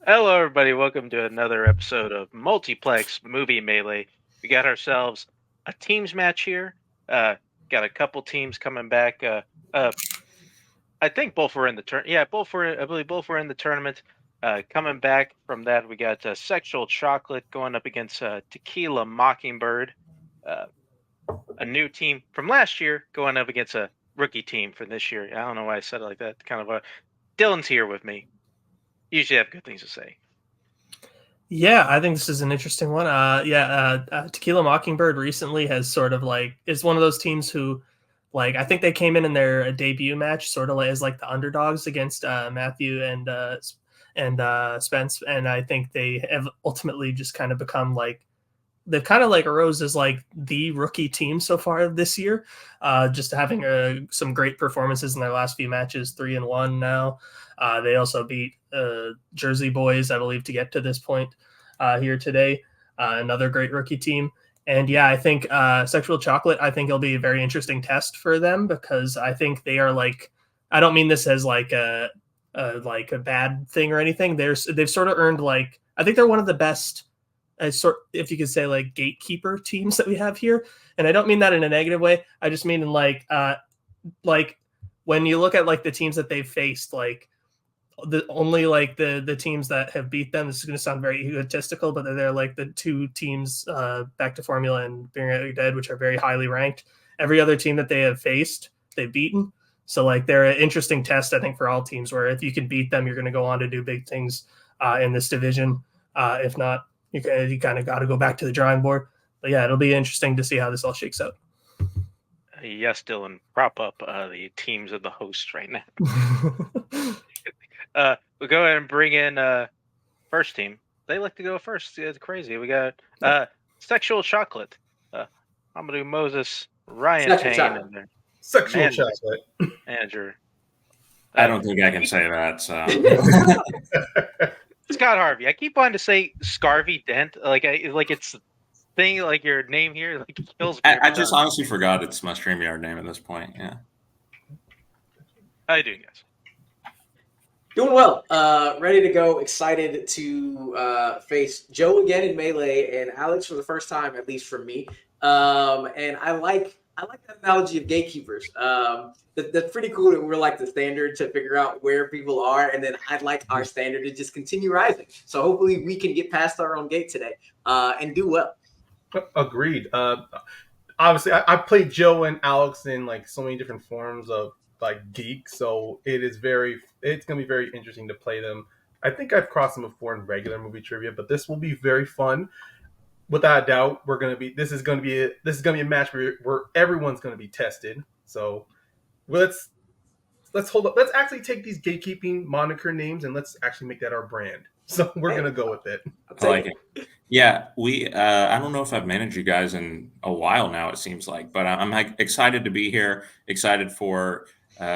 Hello, everybody. Welcome to another episode of Multiplex Movie Melee. We got ourselves a teams match here. Got a couple teams coming back. I think both were in the turn. Yeah, both were. I believe both were in the tournament. Coming back from that, we got Sexual Chocolate going up against Tequila Mockingbird. A new team from last year going up against a rookie team for this year. I don't know why I said it like that. Kind of Dylan's here with me. Usually have good things to say. Yeah, I think this is an interesting one. Tequila Mockingbird recently has sort of is one of those teams who, I think they came in their debut match sort of as the underdogs against Matthew and Spence, and I think they have ultimately just kind of become they've kind of arose as the rookie team so far this year, just having some great performances in their last few matches, 3-1 now. They also beat Jersey Boys, I believe, to get to this point here today. Another great rookie team. And yeah, I think Sexual Chocolate, I think it'll be a very interesting test for them, because I think they are I don't mean this as a bad thing or anything. They've sort of earned I think they're one of the best, if you could say, gatekeeper teams that we have here. And I don't mean that in a negative way. I just mean in when you look at the teams that they've faced, the teams that have beat them, this is going to sound very egotistical, but they're the two teams, Back to Formula and Being Out Your Dead, which are very highly ranked. Every other team that they have faced, they've beaten. So they're an interesting test, I think, for all teams, where if you can beat them, you're going to go on to do big things in this division. If not, you kind of got to go back to the drawing board. But yeah, it'll be interesting to see how this all shakes out. Yes, Dylan, prop up the teams of the hosts right now. We'll go ahead and bring in first team. They like to go first. It's crazy. We got Sexual Chocolate. Amadou Moses, Ryan Payne, and their Sexual Chocolate manager. I don't think I can say that. So. Scott Harvey. I keep wanting to say Scarvy Dent, like it's thing, like your name here, like kills me. I just honestly forgot it's my StreamYard name at this point. Yeah. How you doing, guys? Doing well. Ready to go. Excited to face Joe again in Melee and Alex for the first time, at least for me. And I like that analogy of gatekeepers. That's pretty cool that we're the standard to figure out where people are, and then I'd like our standard to just continue rising. So hopefully we can get past our own gate today and do well. Agreed. Obviously, I played Joe and Alex in so many different forms of geek, so it's gonna be very interesting to play them. I think I've crossed them before in regular movie trivia, but this will be very fun. Without a doubt, this is gonna be a match where everyone's gonna be tested. So let's hold up. Let's actually take these gatekeeping moniker names and let's actually make that our brand. So we're gonna go with it. I like it. Yeah, we. I don't know if I've managed you guys in a while now. It seems like, but I'm excited to be here. Excited for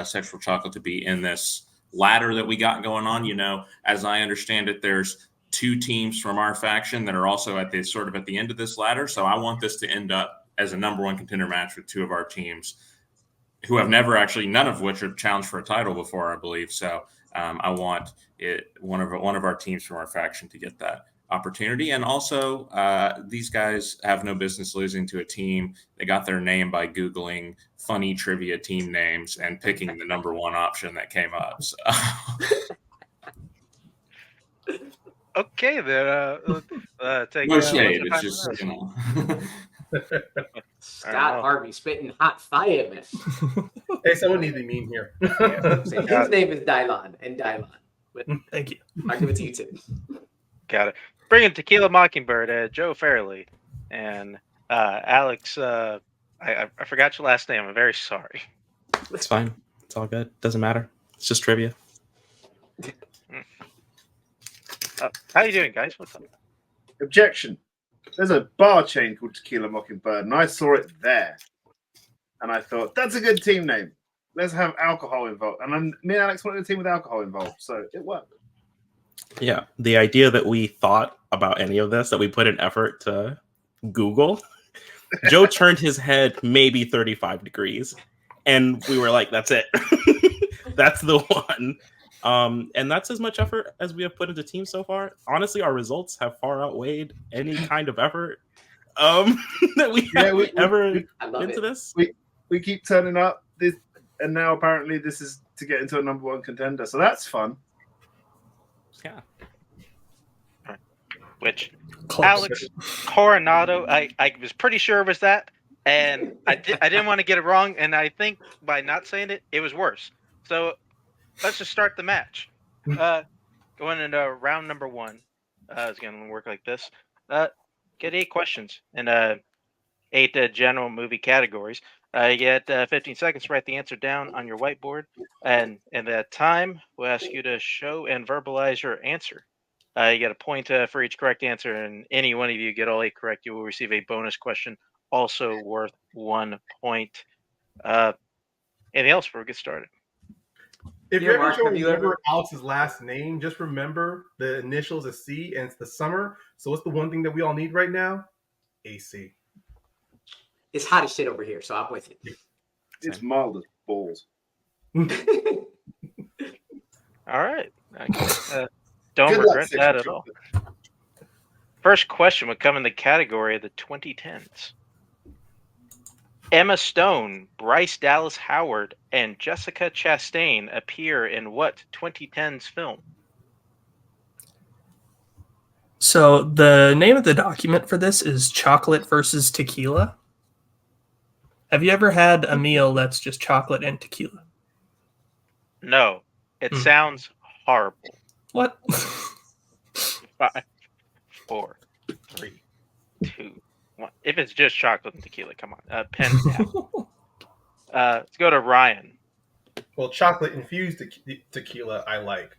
Sexual Chocolate to be in this ladder that we got going on. As I understand it, there's two teams from our faction that are also at the end of this ladder. So I want this to end up as a number one contender match with two of our teams who have never actually, none of which have challenged for a title before, I believe. So I want one of our teams from our faction to get that opportunity. And also, these guys have no business losing to a team. They got their name by Googling funny trivia team names and picking the number one option that came up. So. Okay, then. No shade. It's just, Scott Harvey spitting hot fire, man. Hey, someone needs to be mean here. His name is Dylon, and Dylon. But thank you. I'll give it to you too. Got it. Bringing Tequila Mockingbird, Joe Fairley, and Alex. I forgot your last name. I'm very sorry. It's fine. It's all good. Doesn't matter. It's just trivia. How you doing, guys? What's up? Objection. There's a bar chain called Tequila Mockingbird, and I saw it there. And I thought, that's a good team name. Let's have alcohol involved. And me and Alex wanted a team with alcohol involved, so it worked. Yeah. The idea that we thought about any of this, that we put an effort to Google, Joe turned his head maybe 35 degrees. And we were like, that's it. That's the one. And that's as much effort as we have put into teams so far. Honestly, our results have far outweighed any kind of effort that we have ever into this. We keep turning up, and now apparently this is to get into a number one contender. So that's fun. Yeah. Which Close. Alex Coronado, I was pretty sure it was that, and I didn't want to get it wrong, and I think by not saying it, it was worse. So let's just start the match. Going into round number 1. It's going to work like this. Get 8 questions and 8 general movie categories. You get 15 seconds to write the answer down on your whiteboard, and in that time, we'll ask you to show and verbalize your answer. You get a point for each correct answer, and any one of you get all 8 correct, you will receive a bonus question, also worth 1 point. Anything else before we get started? If you ever remember Alex's last name, just remember the initials is C, and it's the summer. So what's the one thing that we all need right now? AC. It's hot as shit over here, so I'm with you. It's mild as balls. All right. Don't Good regret luck, that at all. First question would come in the category of the 2010s. Emma Stone, Bryce Dallas Howard, and Jessica Chastain appear in what 2010s film? So the name of the document for this is Chocolate versus Tequila. Have you ever had a meal that's just chocolate and tequila? No. It sounds horrible. What? 5, 4, 3, 2, 1. If it's just chocolate and tequila, come on. Pen down. Let's go to Ryan. Well, chocolate infused tequila, I like.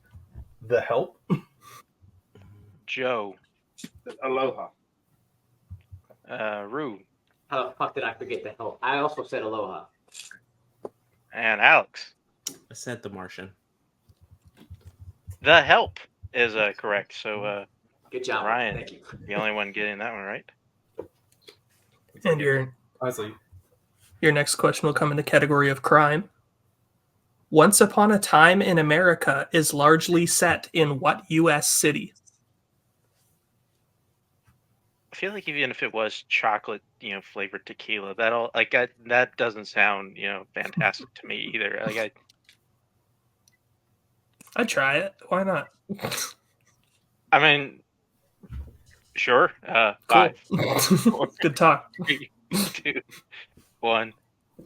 The Help. Joe. Aloha. Rue. How the fuck did I forget the Help? I also said Aloha. And Alex. I said The Martian. The Help is correct. So, good job, Ryan. Thank you. The only one getting that one right. And Honestly, your next question will come in the category of crime. Once Upon a Time in America is largely set in what U.S. city? I feel like even if it was chocolate, flavored tequila, that doesn't sound, fantastic to me either. I'd try it. Why not? I mean, sure. Cool. 5, 4, Good talk. 3, 2, 1.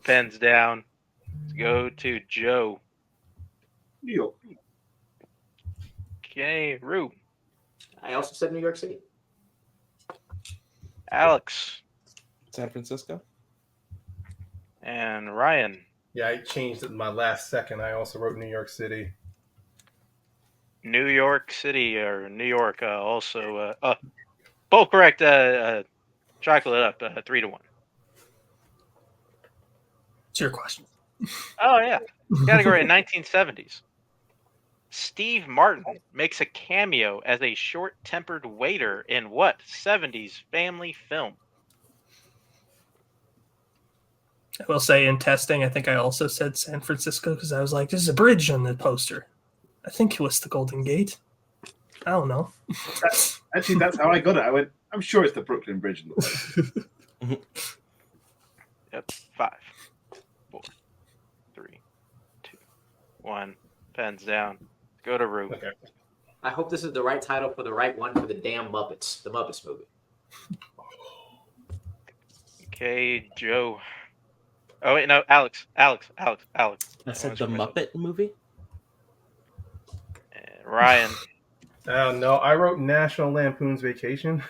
Pens down. Let's go to Joe. New York. Okay, Rue. I also said New York City. Alex. San Francisco. And Ryan. yeah, I changed it in my last second. I also wrote New York City. New York City or New York also. Both correct. Chocolate up 3-1. It's your question. Oh, yeah. Category 1970s. Steve Martin makes a cameo as a short-tempered waiter in what 70s family film? I will say in testing, I think I also said San Francisco because I was like, there's a bridge on the poster. I think it was the Golden Gate. I don't know. Actually, that's how I got it. I went, I'm sure it's the Brooklyn Bridge. Yep. 5, 4, 3, 2, 1. Pens down. Go to Rue. Okay. I hope this is the right title for the right one for the damn Muppets. The Muppets movie. Okay, Joe. Oh, wait, no, Alex. I said the Muppet movie. And Ryan. No, I wrote National Lampoon's Vacation.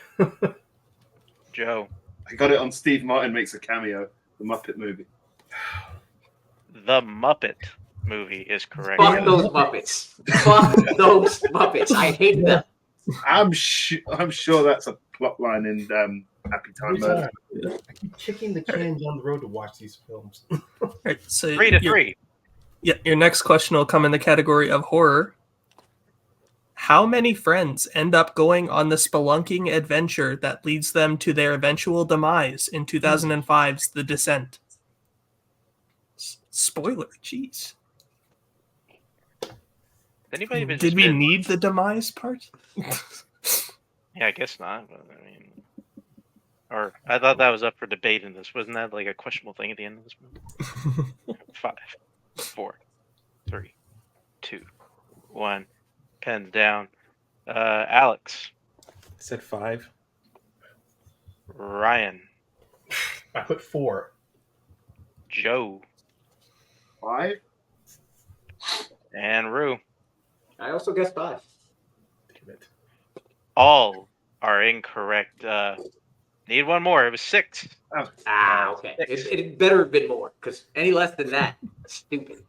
Joe. I got it on Steve Martin Makes a Cameo, the Muppet movie. The Muppet movie is correct. Fuck those Muppets. Fuck those Muppets. I hate them. I'm sure that's a plot line in Happy Time Murder. I keep kicking the can down the road to watch these films. All right, so 3-3. Yeah, your next question will come in the category of horror. How many friends end up going on the spelunking adventure that leads them to their eventual demise in 2005's The Descent? Spoiler, jeez. Anybody been Did just we been- need the demise part? Yeah, I guess not. But, I mean, or I thought that was up for debate in this. Wasn't that like a questionable thing at the end of this movie? 5, 4, 3, 2, 1. Pens down. Alex, I said 5. Ryan, I put 4. Joe, 5. and Rue. I also guess 5. Damn it. All are incorrect. Need one more. It was 6. Okay. It better have been more, because any less than that, stupid.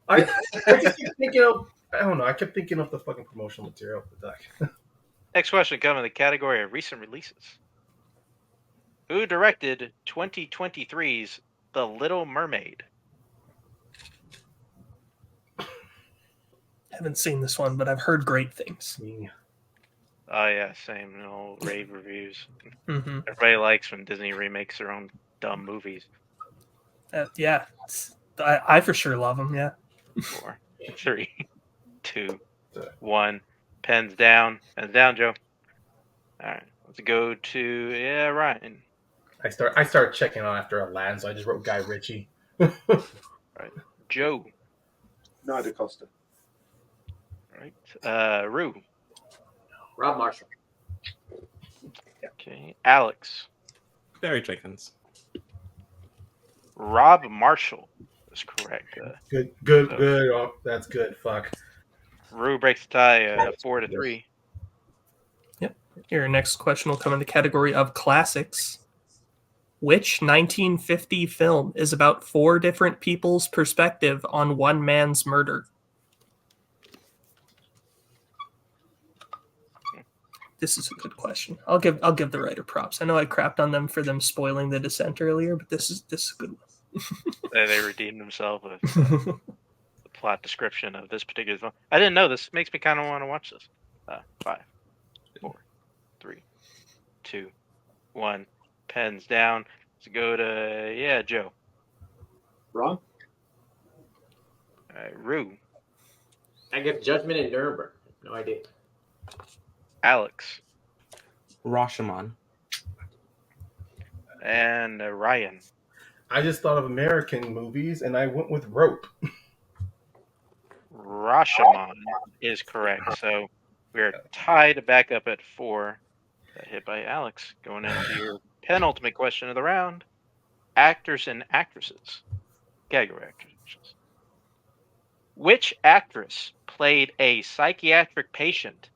I just keep thinking of. I don't know. I kept thinking of the fucking promotional material for the deck. Next question coming in the category of recent releases. Who directed 2023's The Little Mermaid? Haven't seen this one, but I've heard great things. Me. Oh yeah, same. Rave reviews. Mm-hmm. Everybody likes when Disney remakes their own dumb movies. Yeah, I for sure love them. Yeah. 4, 3, 2, 1. Pens down. Pens down, Joe. All right, let's go to Ryan. I started checking out after Aladdin, so I just wrote Guy Ritchie. Joe. Nadia Costa. Right. Rue. Rob Marshall. Okay. Alex. Barry Jenkins. Rob Marshall is correct. Good. Oh, that's good. Fuck. Rue breaks the tie 4-3. Your next question will come in the category of classics. Which 1950 film is about 4 different people's perspective on one man's murder? This is a good question. I'll give the writer props. I know I crapped on them for them spoiling The Descent earlier, but this is a good one. They redeemed themselves with the plot description of this particular film. I didn't know this. Makes me kind of want to watch this. 5, 4, 3, 2, 1. Pens down. Let's go to Joe. Wrong. Rue. I guess Judgment in Nuremberg. No idea. Alex. Rashomon. And Ryan. I just thought of American movies, and I went with Rope. Rashomon is correct. So we're tied back up at 4. That hit by Alex. Going into your penultimate question of the round. Actors and actresses. Category actresses. Which actress played a psychiatric patient,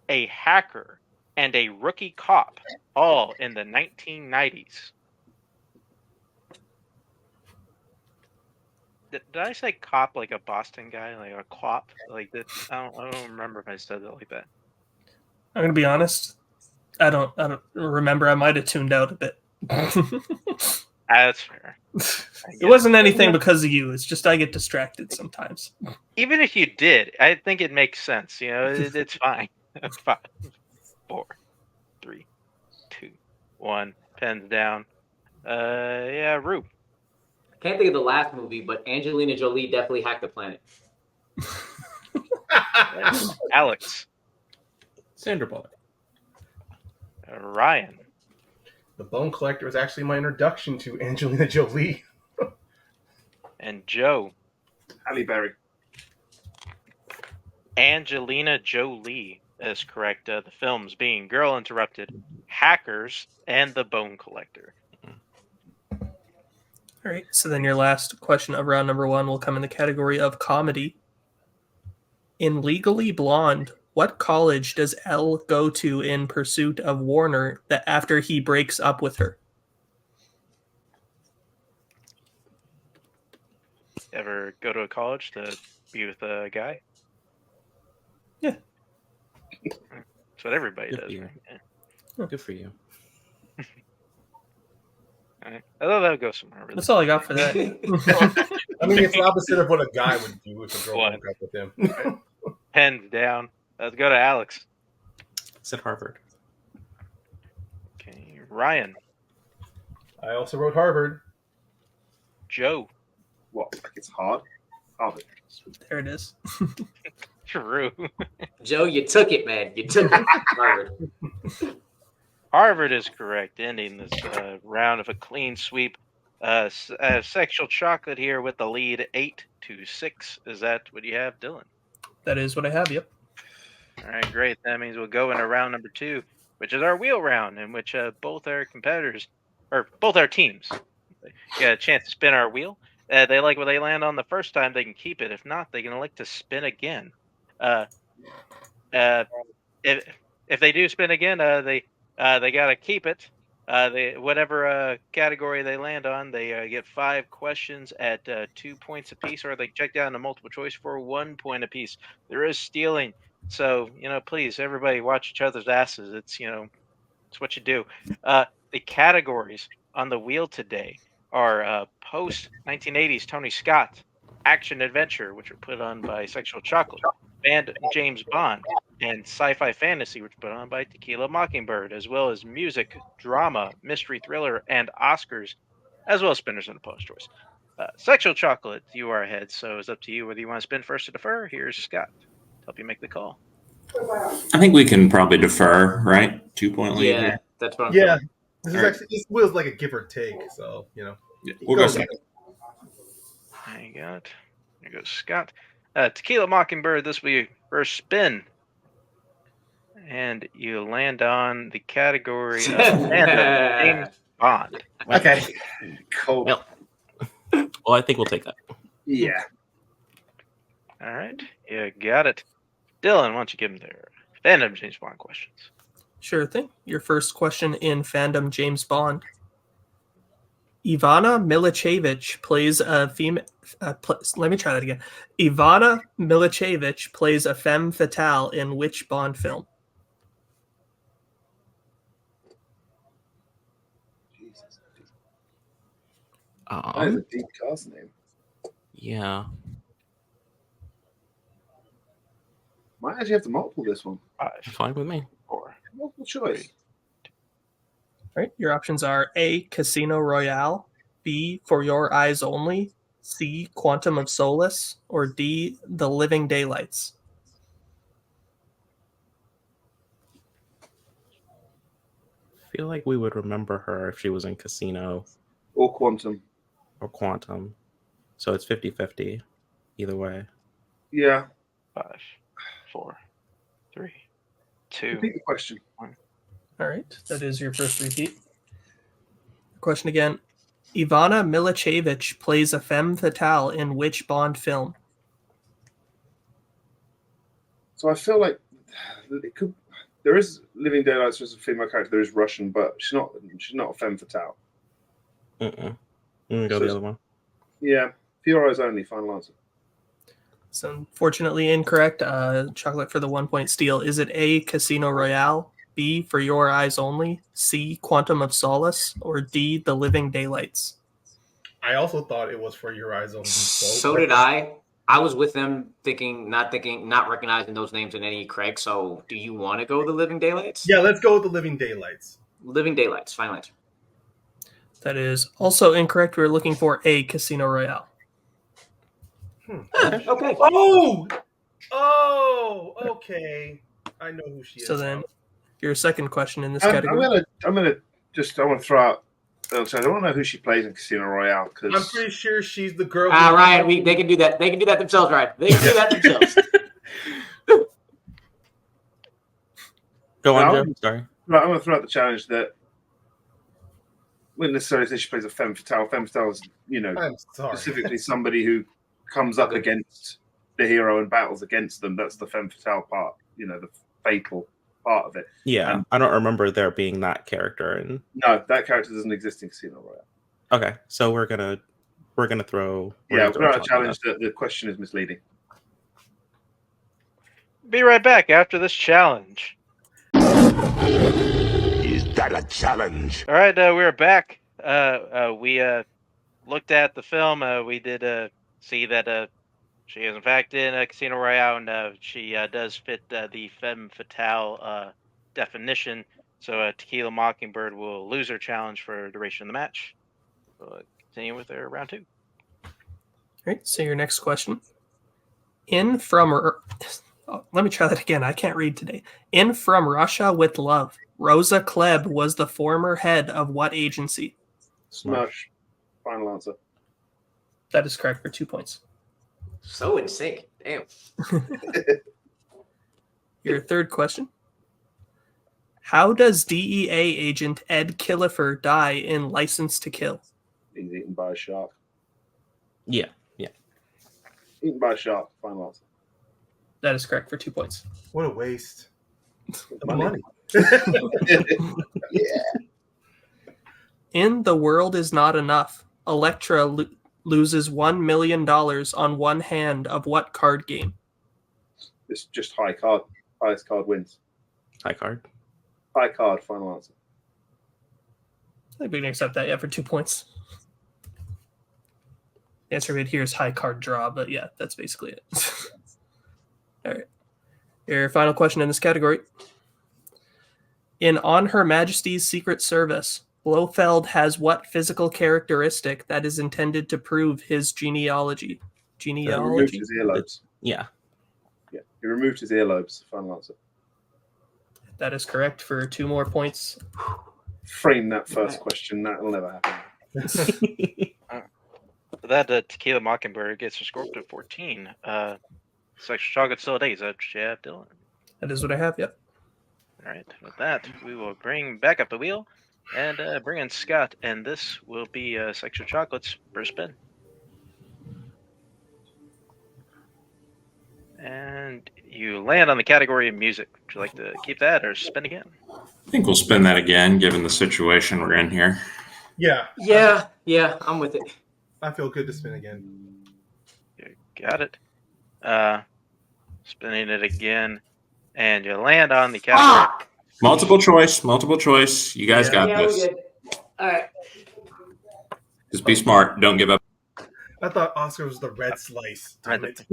a hacker, and a rookie cop, all in the 1990s? Did I say cop like a Boston guy, like a cop? Like that? I don't remember if I said it like that. I'm gonna be honest. I don't remember. I might have tuned out a bit. That's fair. It wasn't anything because of you. It's just I get distracted sometimes. Even if you did, I think it makes sense. It's fine. 5, 4, 3, 2, 1. Pens down. Rue. Can't think of the last movie, but Angelina Jolie definitely hacked the planet. Alex. Sandra Bullock. Ryan. The Bone Collector was actually my introduction to Angelina Jolie. And Joe. Halle Berry. Angelina Jolie is correct. The films being Girl Interrupted, Hackers, and The Bone Collector. All right. So then your last question of round number 1 will come in the category of comedy. In Legally Blonde, what college does Elle go to in pursuit of Warner after he breaks up with her? Ever go to a college to be with a guy? Yeah. That's what everybody Good does. for you. Right? Yeah. Good for you. All right. I thought that would go somewhere. Really. That's all I got for that. I mean, it's the opposite of what a guy would do if a girl broke up with him. Pens down. Let's go to Alex. Said Harvard. Okay, Ryan. I also wrote Harvard. Joe. What? Like it's hard? Harvard. There it is. True. Joe, you took it, man. You took it. Harvard. Harvard is correct, ending this round of a clean sweep. Sexual Chocolate here with the lead 8-6. Is that what you have, Dylan? That is what I have. Yep. All right, great. That means we'll go into round number 2, which is our wheel round, in which both our competitors, or both our teams, get a chance to spin our wheel. They like what they land on the first time, they can keep it. If not, they can elect to spin again. If they do spin again, they got to keep it. Whatever category they land on, they get 5 questions at 2 points apiece, or they check down to multiple choice for 1 point apiece. There is stealing, so please, everybody, watch each other's asses. It's it's what you do. The categories on the wheel today are post 1980s Tony Scott, action adventure, which are put on by Sexual Chocolate, and James Bond, and sci-fi fantasy, which put on by Tequila Mockingbird, as well as music, drama, mystery thriller, and Oscars, as well as spinners and opposed choice. Sexual Chocolate, you are ahead, so it's up to you whether you want to spin first or defer. Here's Scott to help you make the call. I think we can probably defer, right? 2 point lead. Yeah, Here. that's what I'm Yeah, feeling. this wheel's like a give or take, so Yeah, we'll go second. There you go. There goes Scott. Tequila Mockingbird, this will be your first spin. And you land on the category of Fandom, James Bond. Okay. Cool. Well, I think we'll take that. Yeah. All right. You got it. Dylan, why don't you give them their Fandom James Bond questions? Sure thing. Your first question in Fandom James Bond. Ivana Milicevic plays a female. Let me try that again. Ivana Milicevic plays a femme fatale in which Bond film? That is a deep cast name. Yeah. Might actually have to multiple this one. 5, Fine with me. 4. Multiple choice. All right. Your options are A, Casino Royale, B, For Your Eyes Only, C, Quantum of Solace, or D, The Living Daylights. I feel like we would remember her if she was in Casino Or Quantum. or Quantum. So it's 50-50 either way. Yeah. 5, 4, 3, 2. Repeat the question. All right. That is your first repeat. Question again. Ivana Milicevic plays a femme fatale in which Bond film? So I feel like it could. There is Living Daylights as a female character. There is Russian, but she's not a femme fatale. I'm gonna go the other one. Yeah. For Your Eyes Only. Final answer. So unfortunately incorrect. Chocolate for the 1 point steal. Is it A, Casino Royale, B, For Your Eyes Only, C, Quantum of Solace, or D, The Living Daylights? I also thought it was For Your Eyes Only. So did I. I was with them not recognizing those names in any Craig. So do you want to go The Living Daylights? Yeah, let's go with The Living Daylights. Living Daylights, final answer. That is also incorrect. We're looking for A, Casino Royale. Okay. Oh, okay. I know who she is. So then, your second question in this I'm category. gonna throw out. I don't want to know who she plays in Casino Royale because I'm pretty sure she's the girl. Ryan, they can do that. They can do that themselves, Ryan. They can do that themselves. Go on, Joe. Sorry. Right, I'm going to throw out the challenge that wouldn't necessarily say she plays a femme fatale. Femme fatale is, I'm sorry. specifically somebody who comes up against the hero and battles against them. That's the femme fatale part, the fatal part of it. Yeah, I don't remember there being that character in. No, that character doesn't exist in Casino Royale. Okay, so we're gonna throw. We're throw out a challenge that the question is misleading. Be right back after this challenge. Is that a challenge? All right, we're back. We looked at the film. We did see that she is in fact in Casino Royale, and she does fit the femme fatale definition. So Tequila Mockingbird will lose her challenge for duration of the match. We'll continue with our round 2. All right, so your next question. In From Oh, let me try that again. I can't read today. In From Russia with Love, Rosa Klebb was the former head of what agency? Smash. Final answer. That is correct for 2 points. So in sync. Damn. Your third question. How does DEA agent Ed Killefer die in License to Kill? He's eaten by a shark. Yeah. Eaten by a shark. Final answer. That is correct for 2 points. What a waste. The money. Yeah. In The World Is Not Enough, Elektra loses $1 million on one hand of what card game? It's just high card. Highest card wins. High card. High card. Final answer. I think we can accept that, yeah, for 2 points. The answer right here is high card draw, but yeah, that's basically it. All right. Your final question in this category. In On Her Majesty's Secret Service, Blofeld has what physical characteristic that is intended to prove his genealogy? He removed Genealogy? his earlobes. Yeah. Yeah. He removed his earlobes. Final answer. That is correct for 2 more points. Frame that first question. That'll never happen. That Tequila Mockingbird gets a score up to 14. Sexual Chocolate still at 8. Is that what you have, Dylan? That is what I have, yep. All right. With that, we will bring back up the wheel and bring in Scott, and this will be Sexual Chocolate's first spin. And you land on the category of music. Would you like to keep that or spin again? I think we'll spin that again, given the situation we're in here. Yeah. Yeah, I'm with it. I feel good to spin again. You got it. Spinning it again, and you land on the category. Fuck! Multiple choice. You guys got Yeah, this. we're good. All right. Just be smart. Don't give up. I thought Oscar was the red slice. I Damn it.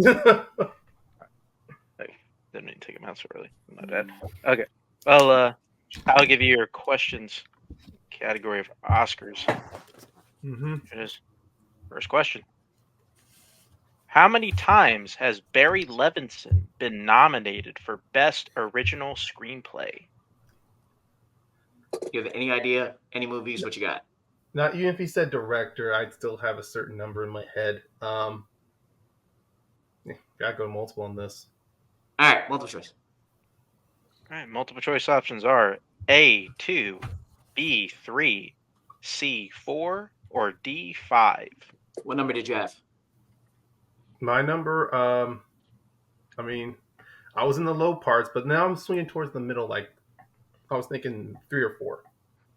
Didn't mean to take him out so early. My bad. Okay. Well, I'll give you your questions category of Oscars. Mm-hmm. It is. First question. How many times has Barry Levinson been nominated for Best Original Screenplay? You have any idea? Any movies? What you got? Not even if he said director, I'd still have a certain number in my head. Gotta go multiple on this. All right, multiple choice. All right, multiple choice options are A2, B3, C4, or D5. What number did you have? My number, I mean, I was in the low parts, but now I'm swinging towards the middle. Like I was thinking 3 or 4.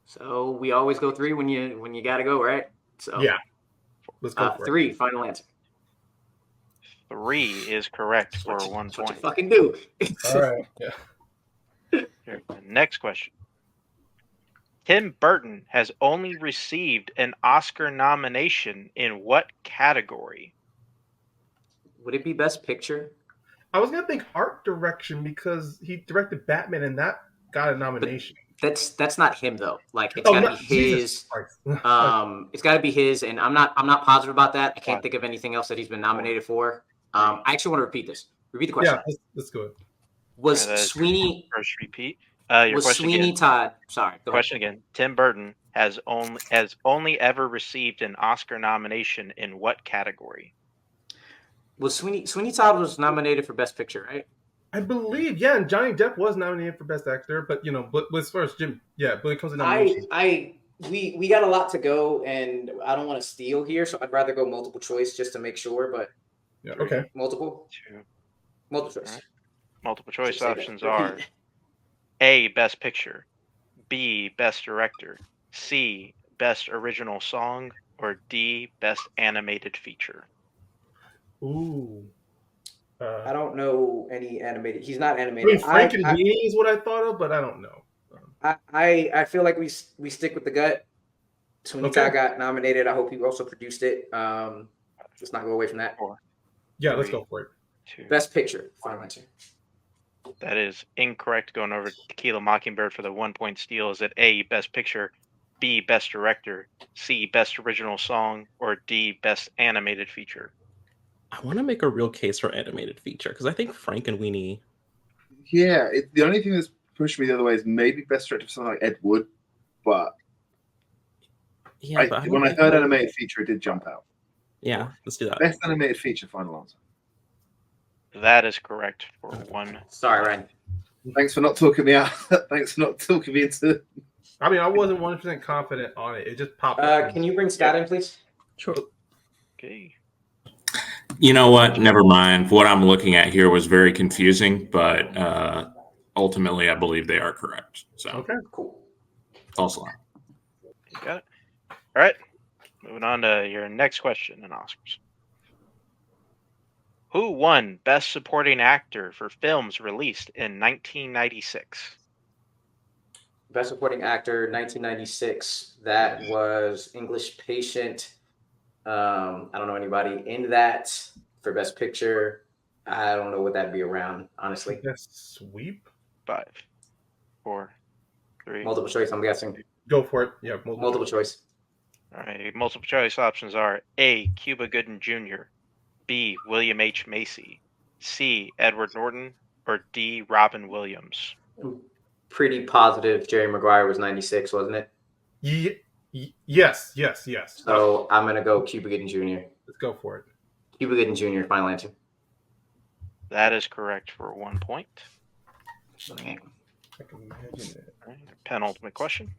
So we always go 3 when you gotta go, right? So Yeah, let's go for 3. Final answer. 3 is correct for That's 1 what you point. fucking do. it. All right. Yeah. Here, next question. Tim Burton has only received an Oscar nomination in what category? Would it be Best Picture? I was gonna think art direction because he directed Batman and that got a nomination. That's not him though. Like it's Oh, gotta no, be Jesus his. Christ. It's gotta be his, and I'm not positive about that. I can't think of anything else that he's been nominated for. I actually want to repeat this. Repeat the question. Yeah, let's go. Was That is Sweeney First repeat. Your was question Sweeney again. Todd? Sorry. Go ahead. Question again. Tim Burton has only ever received an Oscar nomination in what category? Was Sweeney Todd was nominated for Best Picture, right? I believe, yeah, and Johnny Depp was nominated for Best Actor, but but as far as Jim, yeah, but it comes to nominations. We got a lot to go, and I don't want to steal here, so I'd rather go multiple choice just to make sure. But Yeah, okay. multiple choice. Right. Multiple choice Say that. options are A, Best Picture, B, Best Director, C, Best Original Song, or D, Best Animated Feature. Ooh. I don't know any animated. He's not I animated. mean, Frankenweenie is what I thought of, but I don't know. I feel like we stick with the gut. Sweeney Okay. Todd got nominated. I hope he also produced it. Let's not go away from that. Yeah, let's go for it. 2. Best Picture. Final answer. That is incorrect. Going over to Tequila Mockingbird for the 1 point steal. Is it A, Best Picture, B, Best Director, C, Best Original Song, or D, Best Animated Feature? I want to make a real case for animated feature because I think Frank and Weenie. Yeah, the only thing that's pushed me the other way is maybe best director for something like Ed Wood, but Yeah, when I heard animated feature, it did jump out. Yeah, let's do that. Best animated feature, final answer. That is correct for one. Sorry, Ryan. Thanks for not talking me out. Thanks for not talking me into. I mean, I wasn't 100% confident on it. It just popped up. Can you bring Scott in, please? Sure. Okay. You know what? Never mind. What I'm looking at here was very confusing, but ultimately, I believe they are correct. So, Okay, cool. False alarm. You got it. All right. Moving on to your next question in Oscars. Who won Best Supporting Actor for films released in 1996? Best Supporting Actor, 1996. That was English Patient. I don't know anybody in that. For Best Picture, I don't know what that'd be around, honestly. Best Sweep. 5, 4, 3. Multiple choice, I'm guessing. Go for it. Yeah, Multiple choice. All right. Multiple choice options are A. Cuba Gooding Jr., B. William H. Macy, C. Edward Norton, or D. Robin Williams. Pretty positive Jerry Maguire was 96, wasn't it? Yes. So I'm going to go Cuba Gooding Jr. Let's go for it. Cuba Gooding Jr., final answer. That is correct for 1 point. Okay. I can imagine it. All right, penultimate question.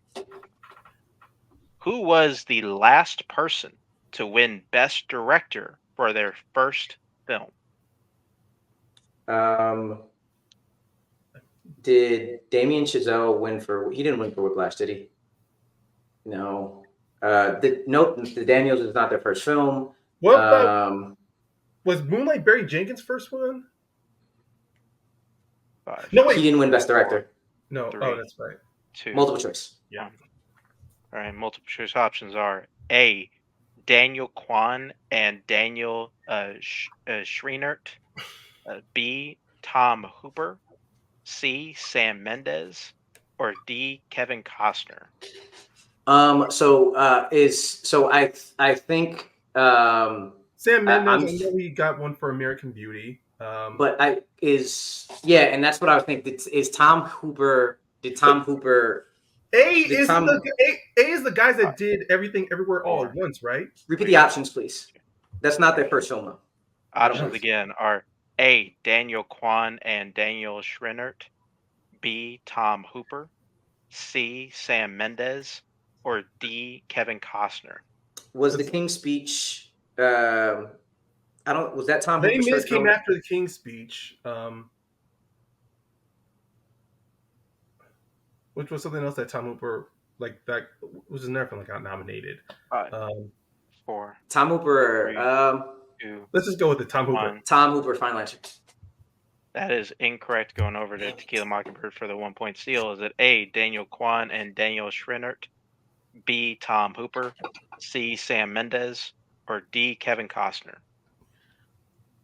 Who was the last person to win Best Director for their first film? Did Damien Chazelle win for? He didn't win for Whiplash, did he? No. The Daniels is not their first film. What about, was Moonlight Barry Jenkins' first one? 5. No, wait. He didn't win Best Director. No. 3, Oh, that's right. 2. Multiple choice. Yeah. 1. All right. Multiple choice options are A. Daniel Kwan and Daniel Schrienert, B. Tom Hooper, C. Sam Mendes, or D. Kevin Costner. I think Sam Mendes. I know he got one for American Beauty. and that's what I would think. Is Tom Hooper? Did Tom Hooper? A is the guys that did Everything Everywhere All at Once, right? Repeat the options, please. That's not their first film, though. Options again are A. Daniel Kwan and Daniel Schrienert, B. Tom Hooper, C. Sam Mendes, or D. Kevin Costner. Was the King's Speech? Was that Tom Les Hooper's Mis first came film? after the King's Speech, which was something else that Tom Hooper that was another film that got nominated. 5, 4. Tom Hooper. 3, 2. Let's just go with the Tom Hooper. 1. Tom Hooper, final answer. That is incorrect. Going over to Tequila Mockingbird for the 1 point steal. Is it A. Daniel Kwan and Daniel Schrienert, B. Tom Hooper, C. Sam Mendes, or D. Kevin Costner?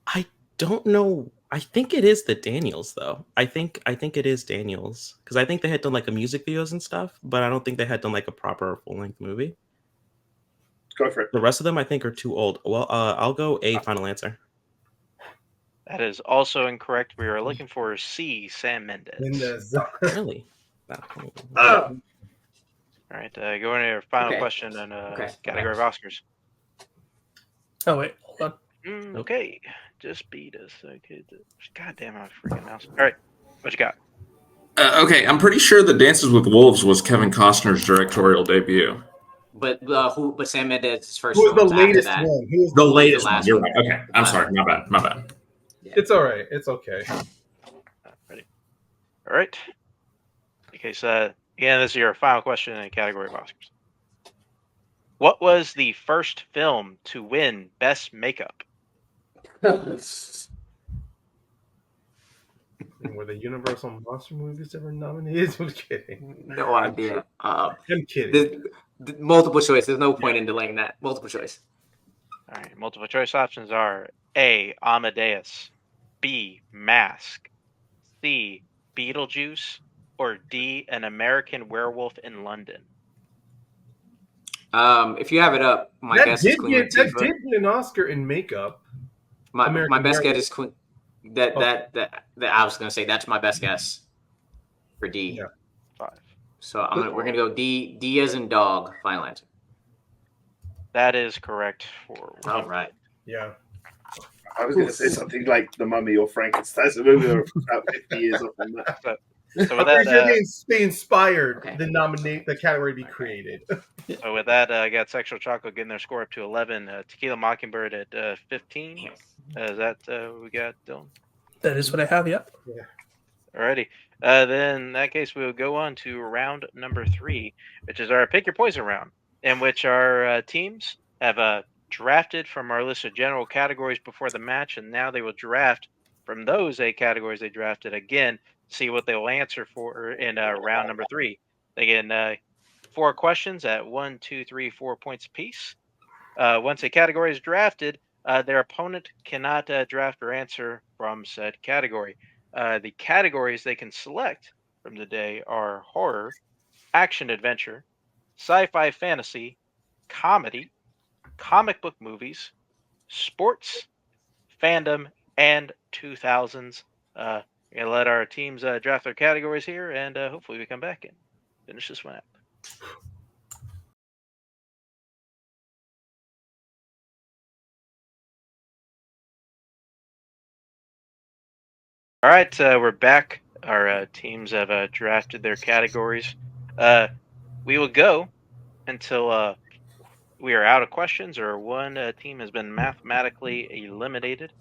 I don't know. I think it is the Daniels, though. I think it is Daniels because I think they had done like a music videos and stuff, but I don't think they had done like a proper full length movie. Go for it. The rest of them, I think, are too old. Well, I'll go A. Final answer. That is also incorrect. We are looking for C. Sam Mendes. Really? All right, going to your final Okay. question and Okay. category of Oscars. Oh wait, hold on. Okay, just beat us. Okay, God damn it, freaking mouse. All right, what you got? Okay, I'm pretty sure The Dances with Wolves was Kevin Costner's directorial debut. But Sam Mendes' first Who was film the after latest that. one? Who was The latest last one. You're one. right. Okay, I'm sorry. My bad. It's all right. It's okay. Ready? All right. Okay, so again, this is your final question in the category of Oscars. What was the first film to win Best Makeup? Were the Universal Monster movies ever nominated? I'm kidding. No idea. I'm kidding. Multiple choice. There's no point in delaying that. Multiple choice. All right, multiple choice options are A. Amadeus, B. Mask, C. Beetlejuice, or D. An American Werewolf in London. If you have it up, my That guess is did Queen get Latifah. an Oscar in makeup. My American best guess Werewolf. is Queen. That I was gonna say that's my best guess for D. Yeah. 5. So we're gonna go D. D as in dog. Final answer. That is correct for All right. Yeah. I was going to say something like The Mummy or Frankenstein. It's a movie that are about 50 years off from that. So I'm with pretty sure that, they inspired Okay. the category to be created. I got Sexual Chocolate getting their score up to 11. Tequila Mockingbird at 15. Is that what we got, Dylan? That is what I have. Yep. Alrighty. Then in that case, we'll go on to round number 3, which is our Pick Your Poison round, in which our teams have drafted from our list of general categories before the match, and now they will draft from those 8 categories they drafted again, see what they will answer for in round number 3. They get 4 questions at 1, 2, 3, 4 points apiece. Once a category is drafted, their opponent cannot draft or answer from said category. The categories they can select from today are horror, action adventure, sci-fi fantasy, comedy, comic book movies, sports, fandom, and 2000s. We're going to let our teams draft their categories here, and hopefully we come back and finish this one up. All right, we're back. Our teams have drafted their categories. We will go until we are out of questions or one team has been mathematically eliminated.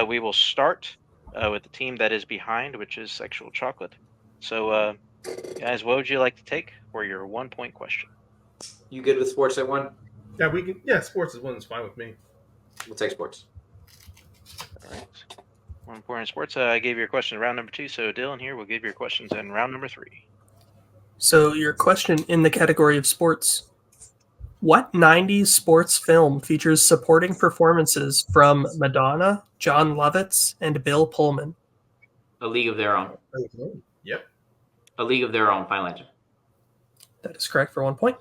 We will start with the team that is behind, which is Sexual Chocolate. So, guys, what would you like to take for your 1-point question? You good with sports at 1? Yeah, we can. Yeah, sports is 1 is fine with me. We'll take sports. All right. 1 point in sports. I gave you a question in round number 2, so Dylan here will give your questions in round number 3. So your question in the category of sports: what 90s sports film features supporting performances from Madonna, John Lovitz, and Bill Pullman? A League of Their Own. Yep. A League of Their Own. Final answer. That is correct for 1 point.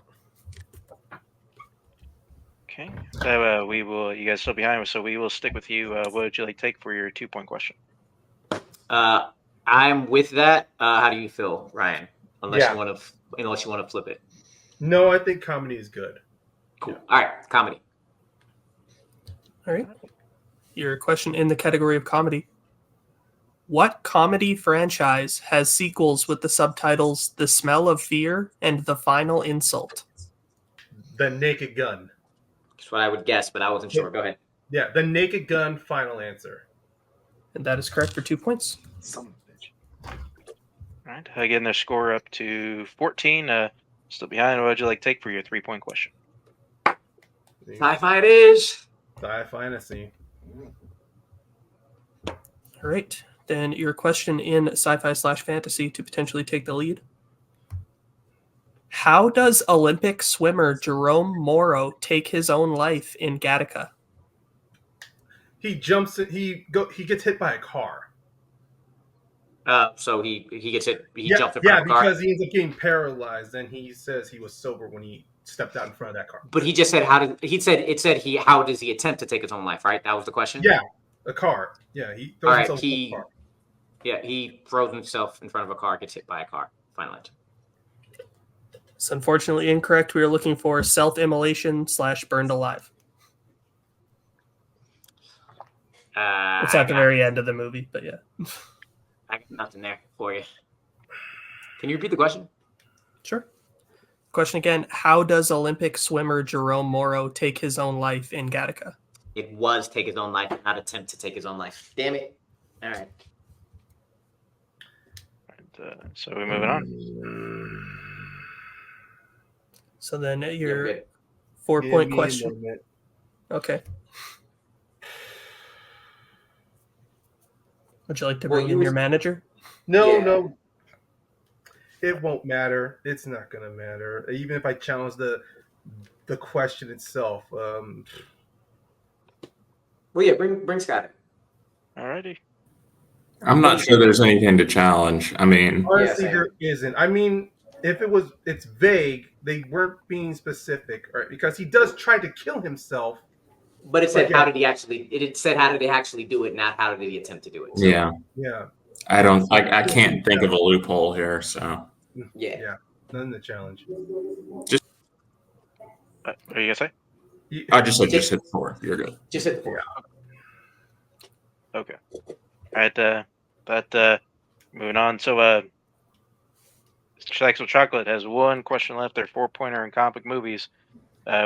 Okay. So we will. You guys still behind, so we will stick with you. What would you like to take for your 2-point question? I'm with that. How do you feel, Ryan? Unless Yeah. you want to flip it. No, I think comedy is good. Cool. All right, comedy. All right. Your question in the category of comedy: what comedy franchise has sequels with the subtitles "The Smell of Fear" and "The Final Insult"? The Naked Gun. That's what I would guess, but I wasn't sure. Go ahead. Yeah, The Naked Gun. Final answer. And that is correct for 2 points. Son of a bitch. All right. Again, their score up to 14. Still behind. What would you like to take for your 3-point question? Sci-fi it is. Sci fantasy. All right. Then your question in sci-fi/fantasy to potentially take the lead: how does Olympic swimmer Jerome Morrow take his own life in Gattaca? He jumps. He gets hit by a car. So he gets hit. He jumped in front Yeah, of a car. because he ends up getting paralyzed. And he says he was sober when he stepped out in front of that car. But he just said how does he attempt to take his own life? Right, that was the question. Yeah, a car. Yeah, he throws All right. himself in a car. He throws himself in front of a car, gets hit by a car. Final answer. It's unfortunately incorrect. We are looking for self-immolation/burned alive. It's at the very end of the movie, but yeah. I got nothing there for you. Can you repeat the question? Sure. Question again: how does Olympic swimmer Jerome Morrow take his own life in Gattaca? It was take his own life, not attempt to take his own life. Damn it. All right. So we're moving on. So then Yeah, your good. 4-point Give me a question. moment. Okay. Would you like to Well, bring you in was- your manager? No, Yeah. no. It won't matter. It's not gonna matter. Even if I challenge the question itself. Well, yeah, bring Scott in. Alrighty. I'm not sure there's anything to challenge. I mean, Honestly, same. there isn't. I mean, if it's vague. They weren't being specific, right? Because he does try to kill himself But it said Okay. how did he actually? It said how did he actually do it, not how did he attempt to do it. So, Yeah. Yeah. I can't think of a loophole here. So yeah. None of the challenge. What are you gonna say? I just said just hit 4. You're good. Just hit the 4. Okay. All right. But moving on. So, Sexual Chocolate has one question left. Their 4-pointer in comic movies,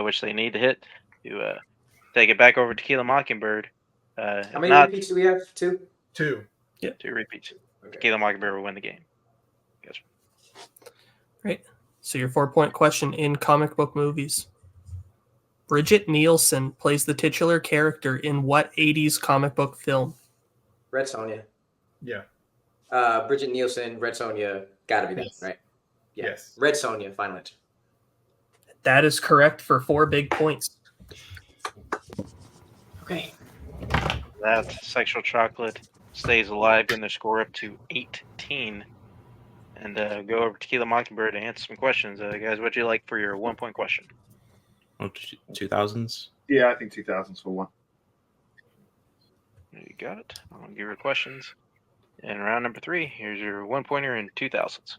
which they need to hit to take it back over to Tequila Mockingbird. How many repeats do we have? 2? 2. 2 repeats. Okay. Tequila Mockingbird will win the game. Gotcha. Great. So your 4-point question in comic book movies. Bridget Nielsen plays the titular character in what 80s comic book film? Red Sonja. Yeah. Bridget Nielsen, Red Sonja, gotta be that, Yes. right? Yeah. Yes. Red Sonja, final answer. That is correct for 4 big points. Okay. That Sexual Chocolate stays alive, getting their score up to 18. And go over to Tequila Mockingbird to answer some questions. Guys, what'd you like for your 1-point question? 2000s. Yeah, I think 2000s for one. You got it. I'll give your questions. And round number 3, here's your 1-pointer in 2000s.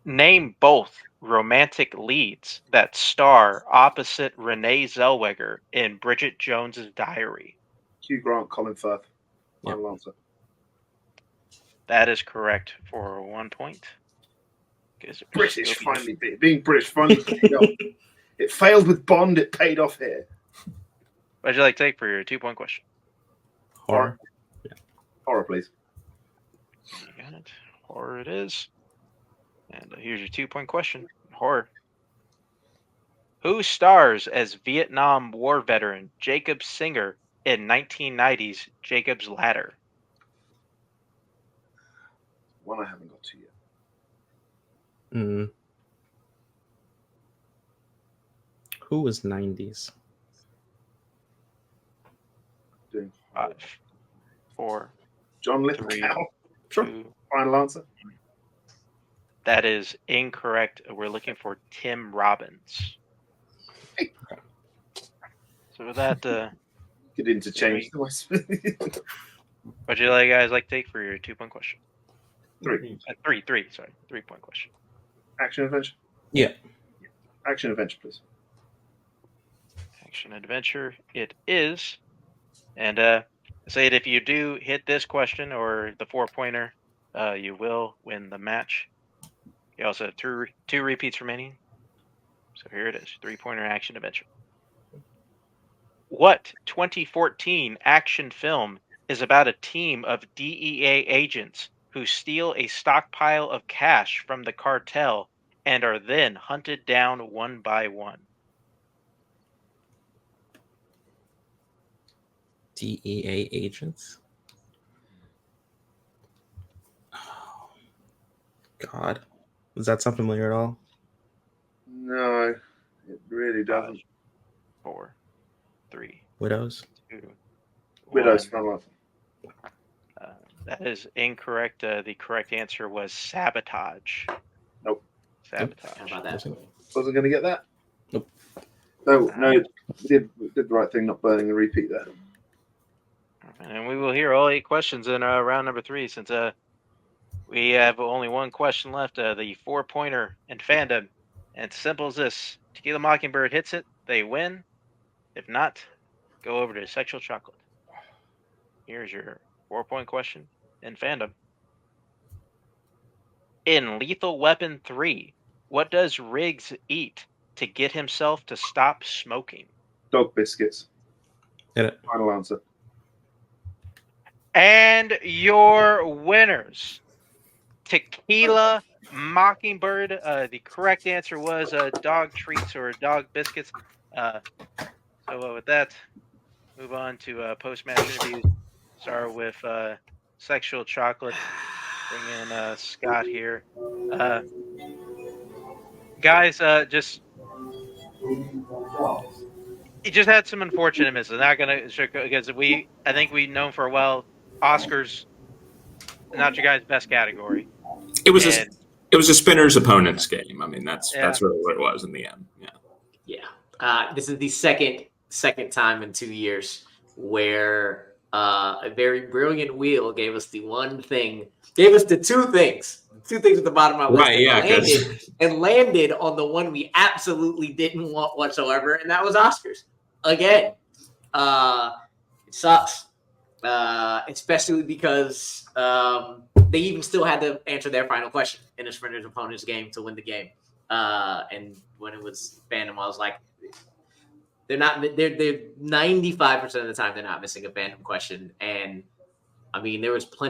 Name both romantic leads that star opposite Renee Zellweger in Bridget Jones's Diary. Hugh Grant, Colin Firth. Yep. Final answer. That is correct for 1 point. British finally being British finally paid off. It failed with Bond. It paid off here. What'd you like to take for your 2-point question? Horror. Horror, please. You got it. Horror it is. And here's your 2-point question. Horror. Who stars as Vietnam War veteran Jacob Singer in 1990's Jacob's Ladder? One I haven't got to yet. Who was 90s? Doing 5, 4, John 3, Lithgow. Sure. 2. Final answer. That is incorrect. We're looking for Tim Robbins. So with that, Could interchange. what'd you guys like to take for your 2-point question? 3. 3-point question. Action adventure. Yeah. Action adventure, please. Action adventure it is. And say that if you do hit this question or the 4-pointer, you will win the match. You also have two repeats remaining. So here it is, 3-pointer action adventure. What 2014 action film is about a team of DEA agents who steal a stockpile of cash from the cartel and are then hunted down one by one? DEA agents? Oh, God. Does that sound familiar at all? No, it really doesn't. 4, 3, Widows? 2, Widows. 1. Final answer. That is incorrect. The correct answer was Sabotage. Nope. Sabotage. How about that? Wasn't going to get that. Nope. No. Did the right thing, not burning the repeat there. And we will hear all 8 questions in round number 3 since we have only one question left. The 4-pointer in Fandom. And it's simple as this. Tequila Mockingbird hits it, they win. If not, go over to Sexual Chocolate. Here's your 4-point question in Fandom. In Lethal Weapon 3, what does Riggs eat to get himself to stop smoking? Dog biscuits. Hit it. Final answer. And your winners, Tequila Mockingbird. The correct answer was dog treats or dog biscuits. So with that, move on to post-match interviews. Start with Sexual Chocolate. Bring in Scott here. Guys, he just had some unfortunate misses. Not gonna because I think we've known for a while. Oscars, not your guys' best category. It was a spinner's opponent's game. I mean, that's really what it was in the end. Yeah. Yeah. This is the second second time in 2 years where a very brilliant wheel gave us the two things at the bottom of my list, Right, yeah, and landed on the one we absolutely didn't want whatsoever, and that was Oscars. Again, it sucks, especially because they even still had to answer their final question in a sprinter's opponent's game to win the game. And when it was Fandom, I was like, they're 95% of the time they're not missing a Fandom question. And I mean, there were some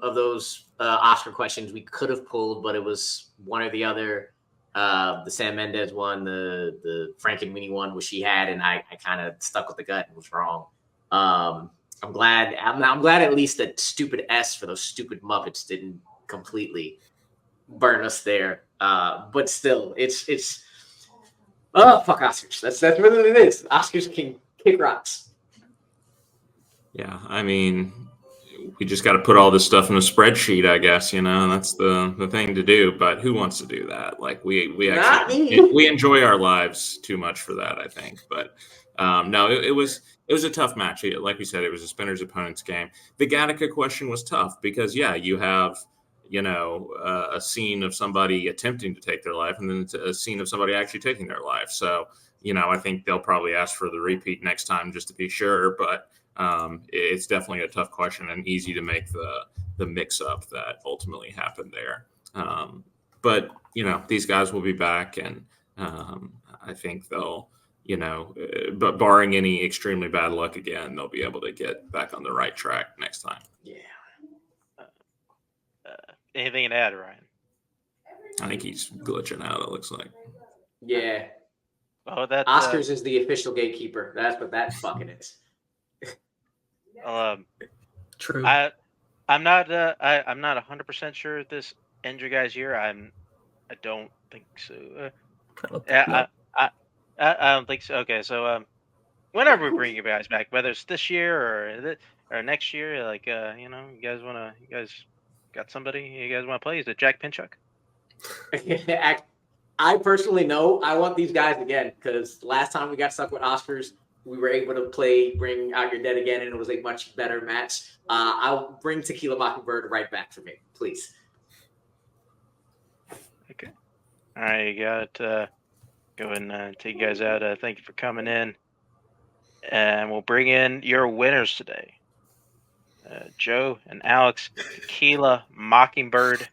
of those Oscar questions we could have pulled, but it was one or the other. The Sam Mendes one, the Frank and Winnie one, which she had, and I kind of stuck with the gut and was wrong. I'm glad at least that stupid S for those stupid Muppets didn't completely burn us there. But still, it's fuck Oscars. That's really what it is. Oscars can kick rocks. Yeah, I mean, we just got to put all this stuff in a spreadsheet, I guess. That's the thing to do. But who wants to do that? Like we actually we enjoy our lives too much for that, I think. But no, it was a tough match. Like we said, it was a spinner's opponent's game. The Gattaca question was tough because you have a scene of somebody attempting to take their life, and then a scene of somebody actually taking their life. So I think they'll probably ask for the repeat next time just to be sure. But it's definitely a tough question and easy to make the mix up that ultimately happened there. But these guys will be back, and I think they'll, but barring any extremely bad luck again, they'll be able to get back on the right track next time. Yeah. Anything to add, Ryan? I think he's glitching out, it looks like. Yeah. Oh, that Oscars is the official gatekeeper. That's what that fucking is. True. I'm not 100% sure this ends your guys' year. I don't think so. I don't think so. Okay, so whenever we bring you guys back, whether it's this year or next year, like you guys got somebody you guys want to play? Is it Jack Pinchuk? I personally know I want these guys again because last time we got stuck with Oscars, we were able to play Bring Out Your Dead again, and it was a much better match. I'll bring Tequila Mockingbird right back for me, please. Okay. All right, you got go and take you guys out. Thank you for coming in, and we'll bring in your winners today. Joe and Alex, Tequila Mockingbird.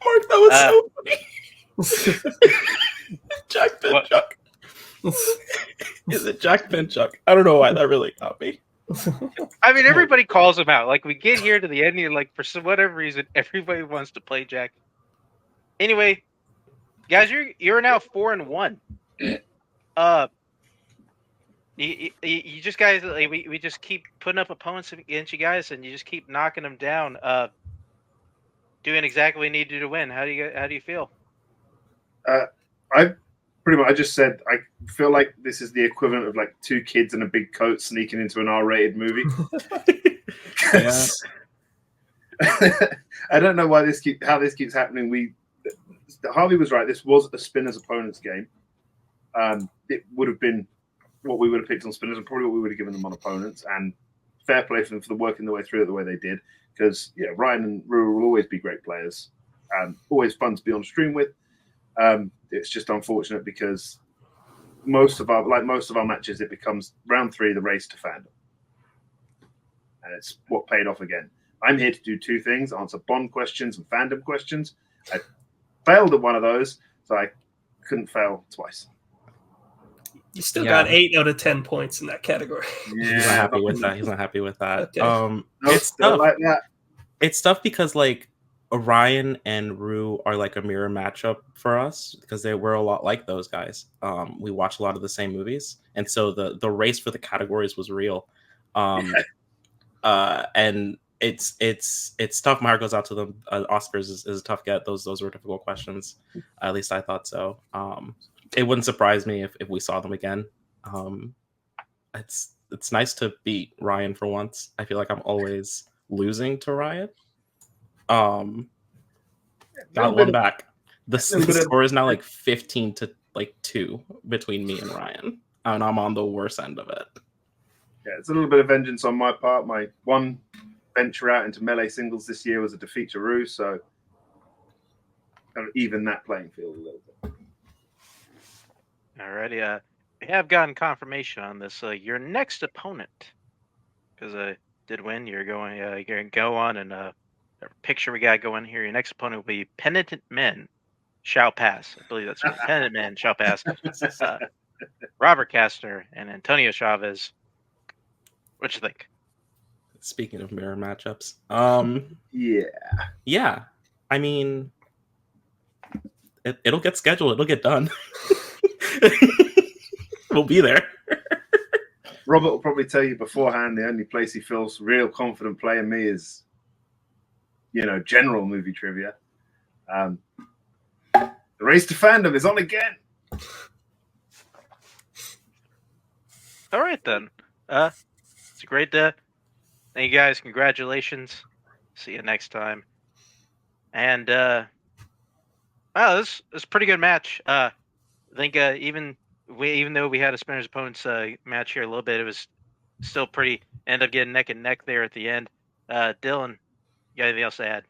Mark, that was so funny. Jack Pinchuk. Is it Jack Pinchuk? I don't know why that really got me. I mean, everybody calls him out. Like, we get here to the end, and like, for whatever reason, everybody wants to play Jack. Anyway, guys, you're now 4-1. You just guys, like, we just keep putting up opponents against you guys, and you just keep knocking them down. Doing exactly what you need to do to win. How do you feel? I pretty much, I just said I feel like this is the equivalent of like two kids in a big coat sneaking into an R-rated movie. Yeah. I don't know why how this keeps happening. Harvey was right. This was a spinner's opponent's game. It would have been what we would have picked on spinners and probably what we would have given them on opponents. And fair play for them for working their way through it the way they did. Because Ryan and Ruru will always be great players. Always fun to be on stream with. It's just unfortunate because most of our matches, it becomes round 3, the race to Fandom. And it's what paid off again. I'm here to do two things: answer Bond questions and Fandom questions. I failed at one of those, so I couldn't fail twice. You still got 8 out of 10 points in that category. Yeah, He's not happy with that. He's not happy with that. Okay. It's tough. Like that. It's tough because like Orion and Rue are like a mirror matchup for us because we're a lot like those guys. We watch a lot of the same movies, and so the race for the categories was real. And it's tough. My heart goes out to them. Oscars is a tough get. Those were difficult questions. At least I thought so. It wouldn't surprise me if we saw them again. It's nice to beat Ryan for once. I feel like I'm always losing to Ryan. Got one back. The score is now like 15-10 like 2 between me and Ryan, and I'm on the worst end of it. Yeah, it's a little bit of vengeance on my part. My one venture out into melee singles this year was a defeat to Rue, so kind of even that playing field a little bit. Alrighty, we have gotten confirmation on this. Your next opponent, because did win. You're going to go on, and the picture we got going here. Your next opponent will be Penitent Men Shall Pass. I believe that's right. Penitent Men Shall Pass. Robert Kastner and Antonio Chavez. What you think? Speaking of mirror matchups, yeah. I mean, it'll get scheduled. It'll get done. We'll be there. Robert will probably tell you beforehand the only place he feels real confident playing me is, general movie trivia. The race to fandom is on again. All right, then. It's a great day. Thank you guys. Congratulations. See you next time. And wow, this is a pretty good match. I think even though we had a Spinners opponents match here a little bit, it was still pretty. End up getting neck and neck there at the end. Dylan, you got anything else to add?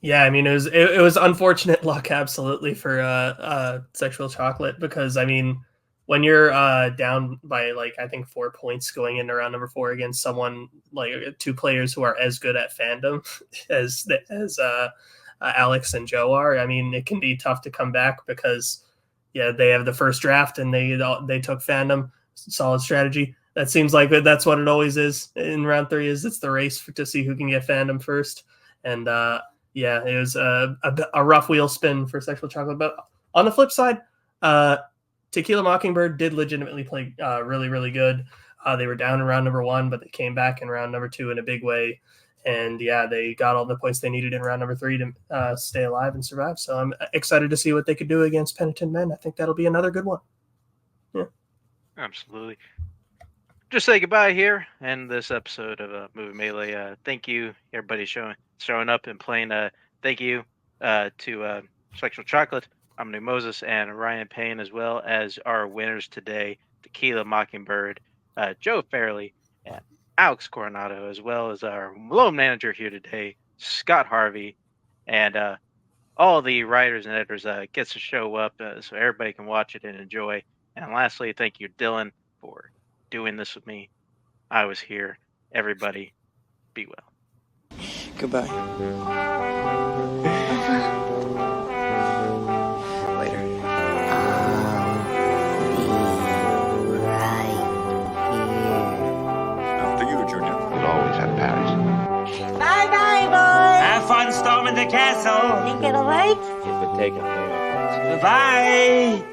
Yeah, I mean, it was unfortunate luck, absolutely, for Sexual Chocolate, because I mean, when you're down by I think 4 points going into round number 4 against someone like 2 players who are as good at fandom as Alex and Joe are, I mean, it can be tough to come back because they have the first draft and they took fandom. Solid strategy. That seems like that's what it always is in round 3. It's the race to see who can get fandom first. And it was a rough wheel spin for Sexual Chocolate. But on the flip side, Tequila Mockingbird did legitimately play really, really good. They were down in round number 1, but they came back in round number 2 in a big way. And they got all the points they needed in round number 3 to stay alive and survive. So I'm excited to see what they could do against Penitent Men. I think that'll be another good one. Yeah, absolutely. Just say goodbye here and this episode of Movie Melee. Thank you, everybody showing up and playing. Thank you to Sexual Chocolate, Amadou Moses, and Ryan Payne, as well as our winners today, Tequila Mockingbird, Joe Fairley, and Alex Coronado, as well as our loan manager here today, Scott Harvey, and all the writers and editors gets to show up so everybody can watch it and enjoy. And lastly, thank you, Dylan, for doing this with me. I was here. Everybody, be well. Goodbye. Later. I'll be right here. After you, Junior. You'll always have Paris. Bye-bye, boys. Have fun storming the castle. Think it'll work? It would take a Goodbye.